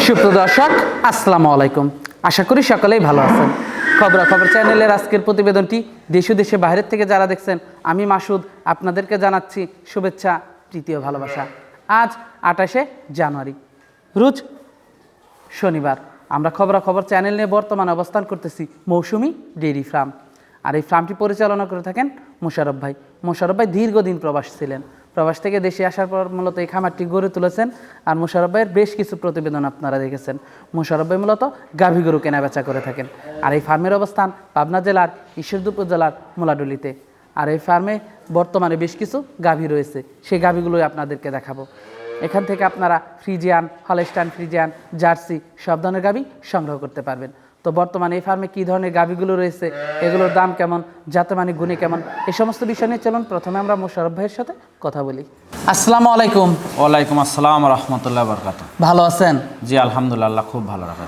সুপ্রিয় দর্শক, আসসালামু আলাইকুম। আশা করি সকলেই ভালো আছেন। খবরাখবর চ্যানেলের আজকের প্রতিবেদনটি দেশ ও দেশে বাইরের থেকে যারা দেখছেন, আমি মাসুদ আপনাদেরকে জানাচ্ছি শুভেচ্ছা, প্রীতি ও ভালোবাসা। আজ 28শে জানুয়ারি, রোজ শনিবার। আমরা খবরাখবর চ্যানেল নিয়ে বর্তমানে অবস্থান করতেছি মৌসুমি ডেইরি ফার্ম। আর এই ফার্মটি পরিচালনা করে থাকেন মোশাররফ ভাই। মোশাররফ ভাই দীর্ঘদিন প্রবাস ছিলেন। প্রবাস থেকে দেশে আসার পর মূলত এই খামারটি গড়ে তুলেছেন। আর মোশাররফ ভাইয়ের বেশ কিছু প্রতিবেদন আপনারা দেখেছেন। মোশাররফ ভাই মূলত গাভী গরু কেনাবেচা করে থাকেন। আর এই ফার্মের অবস্থান পাবনা জেলার ঈশ্বরদী উপজেলার মোলাডুলিতে। আর এই ফার্মে বর্তমানে বেশ কিছু গাভী রয়েছে, সেই গাভীগুলোই আপনাদেরকে দেখাবো। এখান থেকে আপনারা ফ্রিজিয়ান, হলস্টাইন ফ্রিজিয়ান, জার্সি সব ধরনের গাভী সংগ্রহ করতে পারবেন। তো বর্তমানে এই ফার্মে কী ধরনের গাভীগুলো রয়েছে, এগুলোর দাম কেমন, জাতমানের গুণে কেমন, এই সমস্ত বিষয় নিয়ে চলুন প্রথমে আমরা মোশাররফ ভাইয়ের সাথে কথা বলি। আসসালামু আলাইকুম। ওয়ালাইকুম আসসালাম রহমতুল্লাহ বরকাত। ভালো আছেন? জি আলহামদুলিল্লাহ, খুব ভালো রাখা।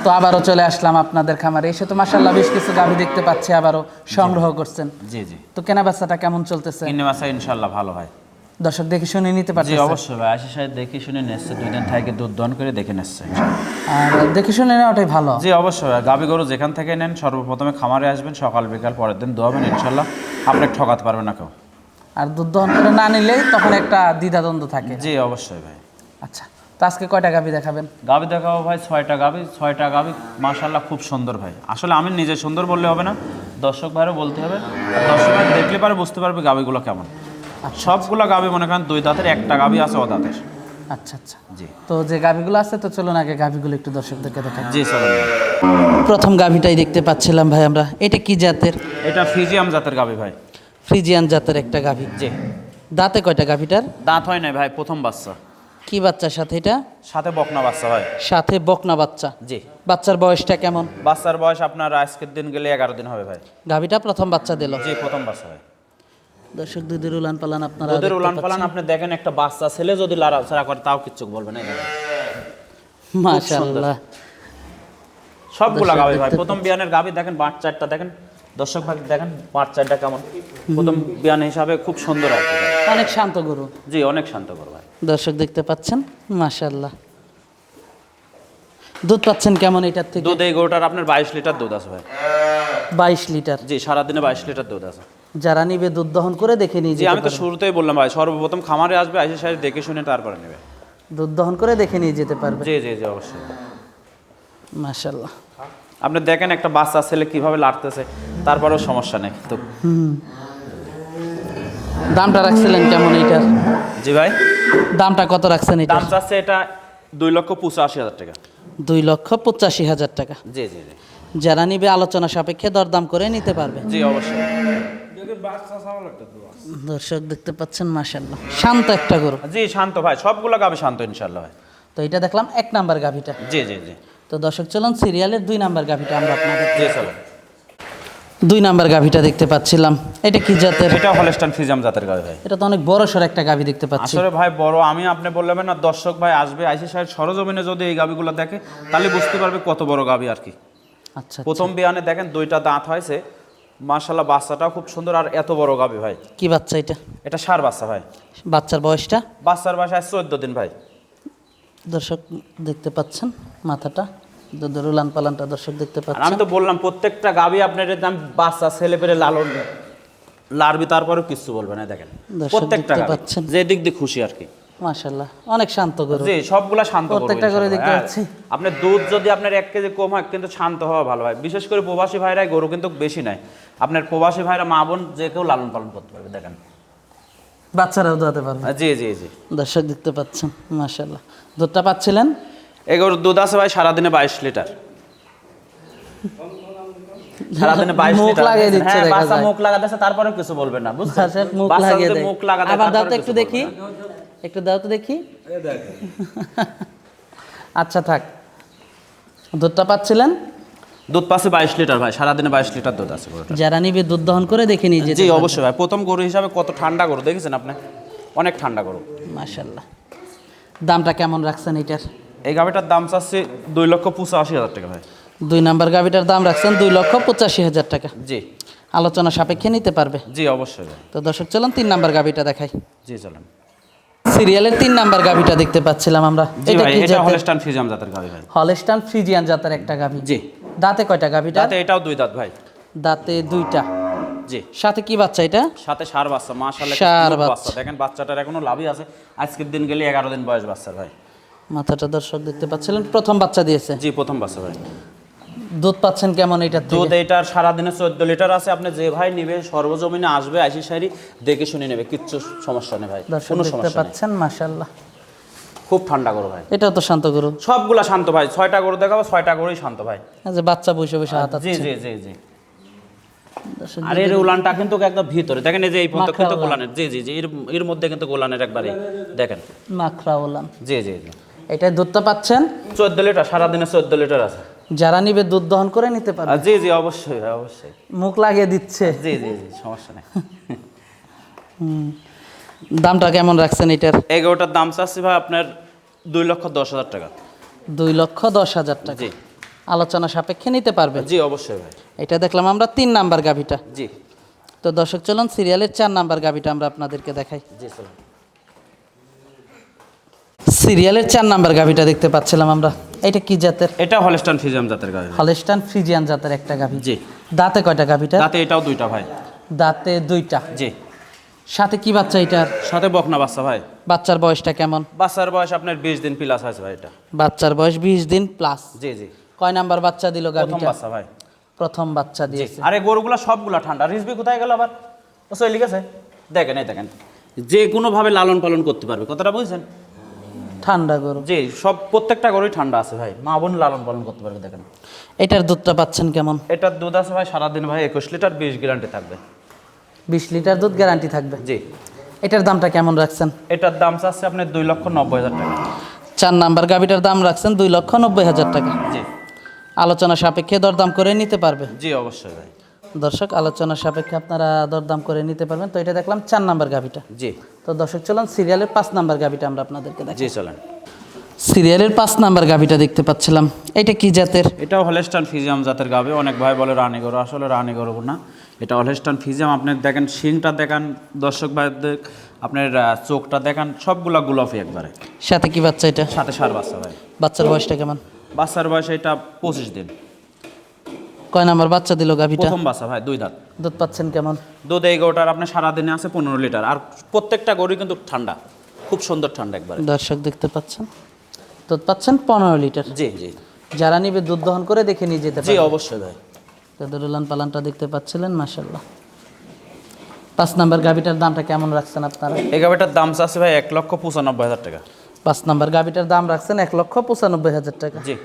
তো আবারও চলে আসলাম আপনাদের খামারে। এসে তো মাশাআল্লাহ বেশ কিছু গাভী দেখতে পাচ্ছি, আবারও সংগ্রহ করছেন। জি জি। তো কেনাবেচাটা কেমন চলতেছে? কেনাবেচা ইনশাআল্লাহ ভালো ভাই। দর্শক দেখে শুনে নিতে পারছে? জি অবশ্যই ভাই, আশিস সাহেব দেখে শুনে নিচ্ছে, 2 দিন থেকে দুধ দহন করে দেখে নিচ্ছে। আর দেখে শুনে নেওয়াটাই ভালো। জি অবশ্যই ভাই, গাভী গরু যেখান থেকে নেন সর্বপ্রথমে খামারে আসবেন, সকাল বিকাল পরের দিন দোয়াবেন, ইনশাআল্লাহ আপনাকে ঠকাতে পারবে না কেউ। আর দুধ দহন করে না নিলেই তখন একটা দ্বিধাদ্বন্দ্ব থাকে। জি অবশ্যই ভাই। আচ্ছা, তো আজকে কয়টা গাভী দেখাবেন? গাভী দেখাবো ভাই 6টা গাভী মাশাআল্লাহ খুব সুন্দর ভাই। আসলে আমি নিজে সুন্দর বললে হবে না, দর্শক ভাইরও বলতে হবে। দর্শক ভাই দেখলে পারে বুঝতে পারবে গাভীগুলো কেমন। সবগুলো গাভী মনে করেন 2 দাঁতের, একটা গাভী আছে অদাঁতের। আচ্ছা আচ্ছা জি। তো যে গাভীগুলো আছে, তো চলুন আগে গাভীগুলো একটু দর্শকদেরকে দেখাই। জি চলুন। প্রথম গাভীটাই দেখতে পাচ্ছিলাম ভাই আমরা। এটা কি জাতের? এটা ফ্রিজিয়াম জাতের গাভী ভাই। ফ্রিজিয়ান জাতের একটা গাভী। জি। দাঁতে কয়টা গাভীটার? দাঁত হয় নাই ভাই, প্রথম বাচ্চা। কি বাচ্চার সাথে এটা? সাথে বকনা বাচ্চা ভাই। সাথে বকনা বাচ্চা। জি। বাচ্চার বয়সটা কেমন? বাচ্চার বয়স আপনার আজকের দিন গেলে 11 দিন হবে ভাই। গাভীটা প্রথম বাচ্চা দিল? জি প্রথম বাচ্চা ভাই। দর্শক দুধের উলান পালান আপনারা দুধের উলান পালান আপনি দেখেন, একটা বাচ্চা ছেলে যদি লড়াচড়া করে তাও কিচ্ছু বলবে না। মাশাআল্লাহ সবগুলা গাভী ভাই। প্রথম বিয়ানের গাভী দেখেন, বাচ্চাটা দেখেন, দর্শক ভাই দেখেন বাচ্চাটা কেমন। প্রথম বিয়ান হিসাবে খুব সুন্দর আছে, অনেক শান্ত গরু। জি অনেক শান্ত গরু ভাই। দর্শক দেখতে পাচ্ছেন মাশাআল্লাহ। দুধ পাচ্ছেন কেমন এটার থেকে? দুধ এই গরুটার আপনার 22 লিটার দুধ আছে ভাই। 22 লিটার? জি সারাদিনে 22 লিটার দুধ আছে। যারা নিবে দুধ দহন করে দেখে নিয়ে জি, আমি তো শুরুতেই বললাম ভাই, সর্বপ্রথম খামারে আসবে, আইসা সাহেব দেখে শুনে তারপরে নেবে। দুধ দহন করে দেখে নিয়ে যেতে পারবে। জি জি জি অবশ্যই। মাশাআল্লাহ। আপনি দেখেন একটা বাচ্চা ছেলে কিভাবে লাড়তেছে, তারপরেও সমস্যা নেই তো। দামটা রাখছিলেন কেমন এইটার? জি ভাই। দামটা কত রাখছেন এটা? দাম চাচ্ছে এটা 2,85,000 টাকা। 2,85,000 টাকা? জি জি জি। যারা নিবে আলোচনা সাপেক্ষে দরদাম করে নিতে পারবে। জি অবশ্যই। দর্শক দেখতে পাচ্ছেন মাশাআল্লাহ শান্ত একটা গরু। জি শান্ত ভাই, সবগুলো গাভী শান্ত ইনশাআল্লাহ ভাই। তো এটা দেখলাম 1 নাম্বার গাভীটা। জি জি জি। তো দর্শক চলুন সিরিয়ালের 2 নাম্বার গাভীটা আমরা আপনাদের। জি চলো। 2 নাম্বার গাভীটা দেখতে পাচ্ছিলাম। এটা কি জাতের? এটা হলস্টাইন ফ্রিজিয়াম জাতের গাভী ভাই। এটা তো অনেক বড় সর একটা গাভী দেখতে পাচ্ছি। আসলে ভাই বড়, আমি আপনি বললেন না, দর্শক ভাই আসবে, আইসা সাহেব সরজমিনে যদি এই গাভীগুলো দেখে তাহলে বুঝতে পারবে কত বড় গাভী আর কি। আচ্ছা। প্রথম বিয়ানে দেখেন 2টা দাঁত হয়েছে মাশাআল্লাহ, বাচ্চাটাও খুব সুন্দর, আর এত বড় গাভী ভাই। কি বাচ্চা এটা? এটা ষাঁড় বাচ্চা ভাই। বাচ্চার বয়সটা? বাচ্চার বয়স 14 দিন ভাই। দর্শক দেখতে পাচ্ছেন মাথাটা, দুধের উলান পালানটা দর্শক দেখতে আর পাচ্ছেন। আমি তো বললাম প্রত্যেকটা গাভী আপনার দাম বাচ্চা ছেলে পেলে লালন লারবি, তারপরেও কিছু বলবে না। দেখেন দর্শক প্রত্যেকটা দেখতে গাভী পাচ্ছেন। যে দিক দিয়ে খুশি আর কি। মাশাআল্লাহ, অনেক শান্ত গরু। জি, সবগুলা শান্ত গরু প্রত্যেকটা গরু দেখতে ইনশাআল্লাহ। পাচ্ছি। আপনার দুধ যদি আপনার 1 কেজি কম হয় কিন্তু শান্ত হওয়া ভালো হয়। বিশেষ করে প্রবাসী ভাইরাই গরু কিন্তু বেশি নাই। আপনার প্রবাসী ভাইরা মা বোন যে কেউ লালন পালন করতে পারবে। দেখেন বাচ্চারাও দোয়াতে পারবে। জি জি জি। দর্শক দেখতে পাচ্ছেন, মাশাআল্লাহ। দুধটা পাচ্ছিলেন? এই গরুর দুধ আছে ভাই সারাদিনে 22 লিটার। সারাদিনে 22 মুখ লিটার। লাগিয়ে দিচ্ছে হ্যাঁ, দেখা বাচ্চা যায়। মুখ লাগাতেছে তারপরেও কিছু বলবে না, বুঝছেন? বাচ্চা মুখ বাচ্চা লাগিয়ে যদি দেয়। মুখ লাগাতে আবার দাও তো তারপরেও একটু কিছু দেখি, বলবে না। একটু দাও তো দেখি। আচ্ছা থাক। দুধটা পাচ্ছিলেন? দুধ পাচ্ছে 22 লিটার ভাই, সারাদিনে 22 লিটার দুধ আছে গরুটা। যারা নিবে দুধ দহন করে দেখে নিয়ে যেতে জি পারবে। অবশ্যই ভাই, প্রথম গরু হিসাবে কত ঠান্ডা গরু দেখেছেন আপনি? অনেক ঠান্ডা গরু। মাশাআল্লাহ। দামটা কেমন রাখছেন এটার? এই গাভিটার দাম চাচ্ছে 2,85,000 টাকা ভাই। 2 নাম্বার গাভিটার দাম রাখছেন 2,85,000 টাকা। জি আলোচনা সাপেক্ষে নিতে পারবে। জি অবশ্যই ভাই। তো দর্শক চলুন 3 নাম্বার গাভিটা দেখাই। জি চলেন। সিরিয়ালের 3 নাম্বার গাভিটা দেখতে পাচ্ছিলাম আমরা। জি ভাই, কি এটা জাতের? হলস্টাইন ফ্রিজিয়ান জাতের গাভি ভাই। হলস্টাইন ফ্রিজিয়ান জাতের একটা গাভি। জি। দাঁতে কয়টা গাভিটা? তাতে এটাও 2 দাঁত ভাই। দাঁতে 2টা। জি। সাথে কি বাচ্চা এটা? সাথে ষাঁড় বাচ্চা, মাশাআল্লাহ ষাঁড় বাচ্চা। বাচ্চা। দেখেন বাচ্চাটার এখনো লাভই আছে। আজকের দিন গেলে 11 দিন বয়স বাচ্চার ভাই। মাথাটা দর্শক দেখতে পাচ্ছিলেন, প্রথম বাচ্চা দিয়েছে। জি প্রথম বাচ্চা ভাই। দুধ পাচ্ছেন কেমন এটার দুধ থেকে? এটার সারাদিনে 14 লিটার আছে। আপনি যে ভাই নিবে সর্বজমিনে আসবে, আইসি সারি দেখে শুনে নেবে, কিচ্ছু সমস্যা নেই ভাই, দর্শক কোনো দেখতে সমস্যা নেই। পাচ্ছেন, মাশাআল্লাহ। খুব ঠান্ডা গরু ভাই। এটাও তো শান্ত গরু। সবগুলা শান্ত ভাই, 6টা গরু দেখাবো, 6টা গরুই শান্ত ভাই। যে বাচ্চা বসে বসে জি হাতাচ্ছে। জি জি জি। দর্শক আর এর উলানটা কিন্তু একদম ভিতরে দেখেন, এই যে এই পর্যন্ত মাখরা কিন্তু উলান। গোলানের। জি জি জি, এর মধ্যে কিন্তু গোলানের একবারে দেখেন। মাখরা ওলান। জি জি জি। এটা দুধটা পাচ্ছেন? 14 লিটার, সারাদিনে 14 লিটার আছে। যারা নিবে দুধ দহন করে নিতে পারবে। জি জি অবশ্যই ভাই, অবশ্যই। মুখ লাগিয়ে দিচ্ছে। জি জি জি, সমস্যা নেই। দামটা কেমন রাখছেন এটার? এই গরুটার দাম চাচ্ছি ভাই আপনার 2,10,000 টাকা। 2,10,000 টাকা। জি আলোচনা সাপেক্ষে নিতে পারবে। জি অবশ্যই ভাই। এটা দেখলাম আমরা 3 নাম্বার গাভিটা। জি তো দর্শক চলুন সিরিয়ালের 4 নাম্বার গাভিটা আমরা আপনাদেরকে দেখাই। জি চলুন। সিরিয়ালের 4 নাম্বার গাভিটা দেখতে পাচ্ছিলাম আমরা। এটা কি জাতের? এটা হলস্টাইন ফ্রিজিয়ান জাতের গাভি। হলস্টাইন ফ্রিজিয়ান জাতের একটা গাভি। জি। দাঁতে কয়টা গাভিটা? তাতে এটাও 2টা ভাই। দাঁতে 2টা। জি। সাথে কি বাচ্চা এটার? সাথে বকনা বাচ্চা ভাই। বাচ্চার বয়সটা কেমন? বাচ্চার বয়স আপনার 20 দিন প্লাস আছে ভাই এটা। বাচ্চার বয়স 20 দিন প্লাস। জি জি। কয় নাম্বার বাচ্চা দিল প্রথম গাভিটা? বাচ্চা ভাই। প্রথম বাচ্চা জি। দিয়েছে। আরে গরুগুলা সবগুলা ঠান্ডা। রিজবি কোথায় গেল আবার? ও চলে গেছে। দেখেন এই দেখেন, যে কোনো ভাবে লালন পালন করতে পারবে, কথাটা বুঝছেন? ঠান্ডা গরু। জি, সব প্রত্যেকটা গরুই ঠান্ডা আছে ভাই, মা বোন লালন পালন করতে পারবে। দেখেন এটার দুধটা পাচ্ছেন কেমন? এটার দুধ আছে ভাই সারাদিন ভাই 21 লিটার, 20 গ্যারান্টি থাকবে। 20 লিটার দুধ গ্যারান্টি থাকবে। জি। এটার দামটা কেমন রাখছেন? এটার দাম চাচ্ছে আপনার 2,90,000 টাকা। 4 নাম্বার গাভিটার দাম রাখছেন 2,90,000 টাকা। জি আলোচনা সাপেক্ষে দরদাম করে নিতে পারবে। জি অবশ্যই ভাই। দর্শক আলোচনা সাপেক্ষে আপনারা দরদাম করে নিতে পারবেন। তো এটা দেখলাম 4 নাম্বার গাভিটা। জি তো দর্শক চলুন সিরিয়ালের 5 নাম্বার গাভিটা আমরা আপনাদেরকে দেখাই। জি চলেন। সিরিয়ালের 5 নাম্বার গাভিটা দেখতে পাচ্ছিলাম। এটা কি জাতের? এটাও হলস্টাইন ফ্রিজিয়াম জাতের গাবে। অনেক ভাই বলে রানী গরু, আসলে রানী গরু না, এটা হলস্টাইন ফ্রিজিয়াম। আপনি দেখেন শিংটা দেখেন, দর্শক ভাইদের আপনার চোখটা দেখেন, সবগুলা গোলাপি একবারে। সাথে কি বাচ্চা এটা? সাথে ষাঁড় বাচ্চা ভাই। বাচ্চার বয়সটা কেমন? বাচ্চার বয়স এটা 25 দিন। কয় নাম্বার বাচ্চা দিল গাভিটা? প্রথম বাচ্চা ভাই, 2 দাঁত। দুধ পাচ্ছেন কেমন? দুধ এই গরুটার আপনার সারাদিনে আছে 15 লিটার। আর প্রত্যেকটা গরুই কিন্তু ঠান্ডা, খুব সুন্দর ঠান্ডা একবারে। দর্শক দেখতে পাচ্ছেন, দুধ পাচ্ছেন 15 লিটার। জি জি যারা নিবে দুধ দহন করে দেখে নিয়ে যেতে জি পারবে। অবশ্যই ভাই। তাদের উলান পালানটা দেখতে পাচ্ছিলেন, মাশাআল্লাহ। 5 নাম্বার গাভিটার দামটা কেমন রাখছেন আপনারা? এই গাভিটার দাম আছে ভাই 1,95,000 টাকা। 5 নাম্বার গাভিটার দাম রাখছেন 1,95,000 টাকা। জি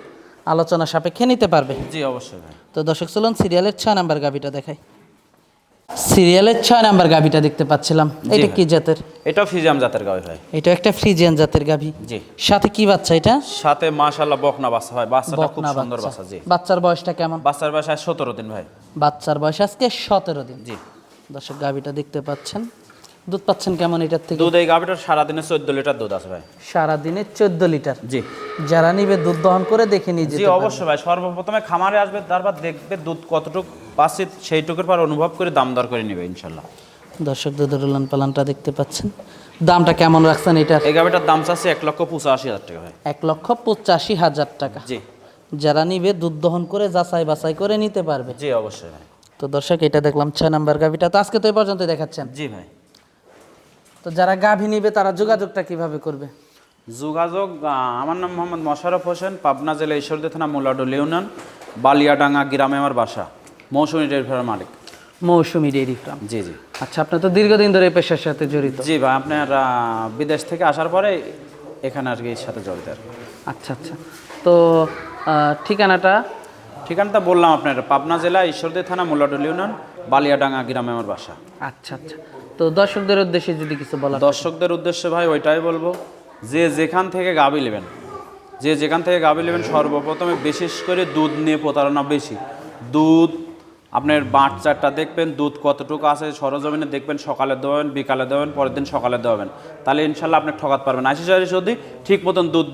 আলোচনা সাপেক্ষে নিতে পারবে। জি অবশ্যই ভাই। তো দর্শক চলুন সিরিয়ালের 6 নাম্বার গাভিটা দেখাই। সিরিয়ালের 6 নাম্বার গাভিটা দেখতে পাচ্ছিলাম। এটা ভাই। কি জাতের? এটাও ফ্রিজিয়াম জাতের গাভি ভাই। এটা একটা ফ্রিজিয়ান জাতের গাভি। জি। সাথে কি বাচ্চা এটা? সাথে মাশাআল্লাহ বকনা বাচ্চা ভাই। বাচ্চাটা খুব বকনা সুন্দর বাচ্চা। বাচ্চা। জি। বাচ্চার বয়সটা কেমন? বাচ্চার বয়স 17 দিন ভাই। বাচ্চার বয়স আজকে 17 দিন। জি। দর্শক গাভিটা দেখতে পাচ্ছেন। দুধ পাচ্ছেন কেমন এটার থেকে? দুধ এই গাভিটার সারাদিনে 14 লিটার দুধ আছে ভাই। সারাদিনে 14 লিটার। জি যারা নিবে দুধ দহন করে দেখে নিয়ে জি যেতে পারবে। অবশ্যই ভাই। সর্বপ্রথমে খামারে আসবে, তারপর দেখবে দুধ কতটুকু পাচ্ছে, সেইটুকুর পর অনুভব করে দাম দর করে নেবে ইনশাল্লাহ। দর্শক দুধের উলান পালানটা দেখতে পাচ্ছেন। দামটা কেমন রাখছেন এটার? এই গাভিটার দাম চাচ্ছে 1,85,000 টাকা ভাই। 1,85,000 টাকা। জি যারা নিবে দুধ দহন করে যাচাই বাছাই করে নিতে পারবে। জি অবশ্যই ভাই। তো দর্শক এটা দেখলাম 6 নাম্বার গাভিটা, তো আজকে তো এই পর্যন্ত দেখাচ্ছেন। জি ভাই। তো যারা গাভী নিবে তারা যোগাযোগটা কিভাবে করবে? যোগাযোগ আমার নাম মোহাম্মদ মোশাররফ হোসেন, পাবনা জেলা ঈশ্বরদী থানা মুলাডোল ইউনিয়ন, বালিয়াডাঙ্গা গ্রামে আমার বাসা, মৌসুমী ডেয়ারি ফার্মের মালিক। মৌসুমী ডেইরি ফার্ম। জি জি। আচ্ছা, আপনি তো দীর্ঘদিন ধরে এই পেশার সাথে জড়িত। জি ভাই, আপনার বিদেশ থেকে আসার পরে এখানে আর কি এর সাথে জড়িত আর কি। আচ্ছা আচ্ছা, তো ঠিকানাটা? ঠিকানাটা বললাম আপনার, পাবনা জেলা ঈশ্বরদী থানা মুলাডোল ইউনিয়ন, বালিয়াডাঙ্গা গ্রামে আমার বাসা। আচ্ছা আচ্ছা, তো দর্শকদের উদ্দেশ্যে যদি কিছু বলা। দর্শকদের উদ্দেশ্যে ভাই ওইটাই বলবো, যে যেখান থেকে গাভী নেবেন, যে যেখান থেকে গাভী নেবেন, সর্বপ্রথমে বিশেষ করে দুধ নিয়ে প্রতারণা বেশি। দুধ আপনার বাচ্চাটা দেখবেন দুধ কতটুকু আছে, সরজমিনে দেখবেন, সকালে দেবেন, বিকালে দেবেন, পরের দিন সকালে দেবেন, তাহলে ইনশাল্লাহ আপনি ঠকাতে পারবেন। যদি ঠিক মতন দুধ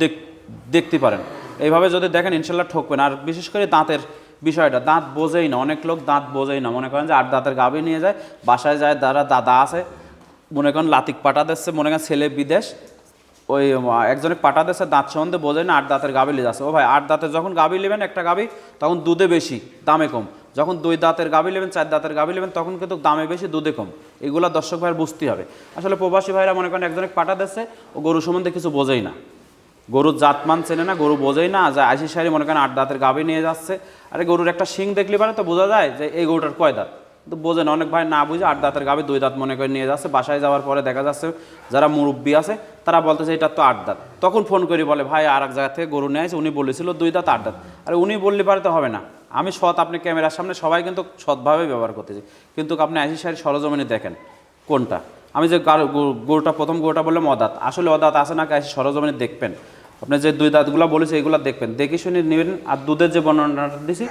দেখতে পারেন, এইভাবে যদি দেখেন ইনশাল্লাহ ঠকবেন। আর বিশেষ করে দাঁতের বিষয়টা, দাঁত বোঝেই না, অনেক লোক দাঁত বোঝেই না, মনে করেন যে 8 দাঁতের গাভী নিয়ে যায়, বাসায় যায়, দাদা আছে, মনে করেন লাতিক পাঠা দিচ্ছে, মনে করেন ছেলে বিদেশ, ওই একজনে পাঠা দিচ্ছে, দাঁত সম্বন্ধে বোঝে না, 8 দাঁতের গাভী নিয়ে যাচ্ছে। ও ভাই, 8 দাঁতের যখন গাভী নেবেন একটা গাভী, তখন দুধে বেশি দামে কম। যখন 2 দাঁতের গাভী নেবেন, 4 দাঁতের গাভী নেবেন, তখন কিন্তু দামে বেশি দুধে কম। এগুলো দর্শক ভাইয়ের বুঝতে হবে। আসলে প্রবাসী ভাইরা মনে করেন একজনে পাঠা দিচ্ছে, ও গরু সম্বন্ধে কিছু বোঝেই না, গরুর জাতমান চেনে না, গরু বোঝেই না, যা 80 সারি মনে করেন 8 দাঁতের গাভী নিয়ে যাচ্ছে। আরে গরুর একটা শিং দেখলে পারে তো বোঝা যায় যে এই গরুটার কয় দাঁত, তো বোঝে না। অনেক ভাই না বুঝে 8 দাঁতের গাভী 2 দাঁত মনে করে নিয়ে যাচ্ছে। বাসায় যাওয়ার পরে দেখা যাচ্ছে যারা মুরব্বী আছে তারা বলতেছে এটা তো 8 দাঁত, তখন ফোন করি বলে ভাই আর এক জায়গা থেকে গরু নিয়ে আসে, উনি বলেছিল 2 দাঁত 8 দাঁত। আর উনি বললে পারে তো হবে না, আমি সৎ, আপনি ক্যামেরার সামনে সবাই কিন্তু সৎভাবে ব্যবহার করতেছি, কিন্তু আপনি 80 সারি সরজমিনে দেখেন কোনটা। আমি যে গরুটা প্রথম গরুটা বললাম অদাঁত, আসলে অদাঁত আছে না, 80 সরজমিনে দেখবেন। আপনি যে 2 দাঁতগুলো বলেছে এগুলো দেখবেন, দেখে শুনে নেবেন। আর দুধের যে বর্ণনাটা দিছি,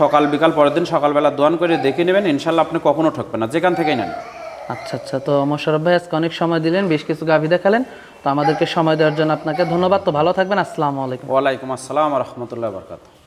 সকাল বিকাল পরের দিন সকালবেলা দোয়ান করে দেখে নেবেন, ইনশাল্লাহ আপনি কখনো ঠকবেন না, যেখান থেকেই নেন। আচ্ছা আচ্ছা, তো মোশাররফ ভাই আজকে অনেক সময় দিলেন, বেশ কিছু গাভী দেখালেন, তো আমাদেরকে সময় দেওয়ার জন্য আপনাকে ধন্যবাদ। তো ভালো থাকবেন, আসসালামু আলাইকুম। ওয়ালাইকুম আসসালাম ওয়া রাহমাতুল্লাহি ওয়া বারাকাতুহু।